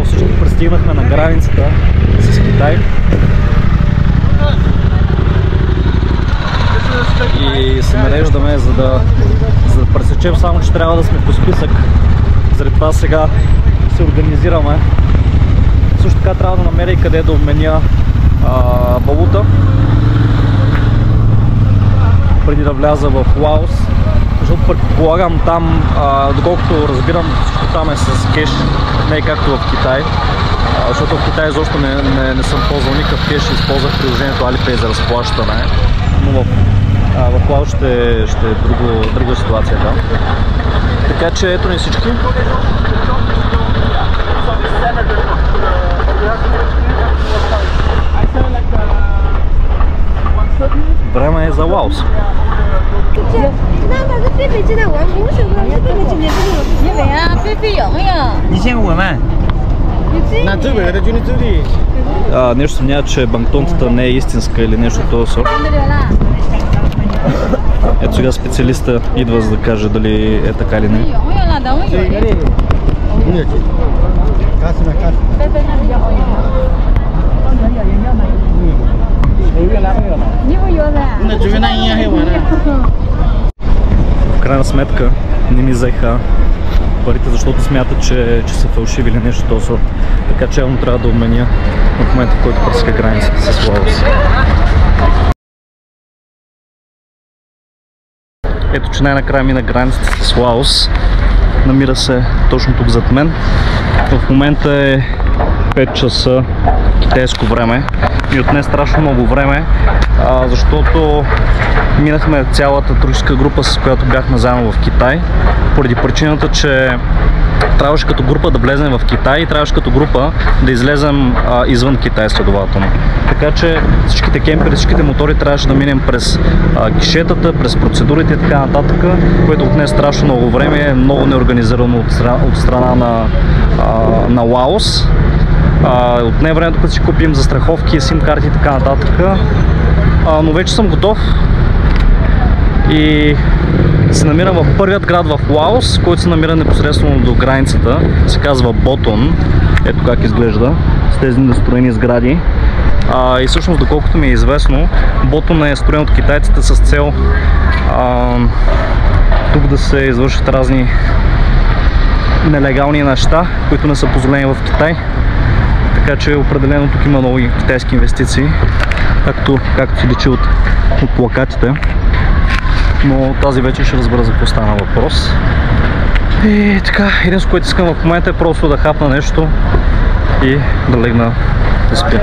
всички пристигнахме на границата с Китай. И се нареждаме, за да пресечем, само че трябва да сме по списък. Заради това сега се организираме. Също така трябва да намеря и къде да обменя валута преди да вляза в Лаос. Защото предполагам там, доколкото разбирам, всичко там е с кеш, не е както в Китай. Защото в Китай изобщо не съм ползвал никакъв кеш, използвах приложението Alipay за разплащане. Но в Лаос ще е друга ситуация там. Така че ето ни всички. Време е за Лаос. Нещо съмнява, че банкнотата не е истинска или нещо от този сорт. Ето сега специалиста идва, за да каже дали е така или не. В крайна сметка не ми взеха парите, защото смятат, че са фалшиви или нещо този сорт. Така че явно трябва да обменя в момента, в който пресека границата с Лаос. Ето, че най-накрая мина границата с Лаос. Намира се точно тук зад мен. В момента е 5 часа китайско време. И отне страшно много време, защото минахме цялата туристическа група, с която бяхме заедно в Китай, поради причината, че трябваше като група да влезем в Китай и трябваше като група да излезем извън Китай следователно. Така че всичките кемпери, всичките мотори трябваше да минем през гишетата, през процедурите и така нататък, което отне страшно много време, е много неорганизирано от страна на Лаос. Отне времето, като си купим застраховки, сим карти и така нататък. Но вече съм готов и се намирам в първият град в Лаос, който се намира непосредствено до границата. Се казва Ботон. Ето как изглежда с тези настроени сгради. И всъщност, доколкото ми е известно, Ботон е строен от китайците с цел тук да се извършат разни нелегални неща, които не са позволени в Китай. Така че определено тук има много китайски инвестиции, както се личи от плакатите. Но тази вечер ще разбера за какво стана въпрос. И така, единството, което искам в момента е просто да хапна нещо и да легна да спя.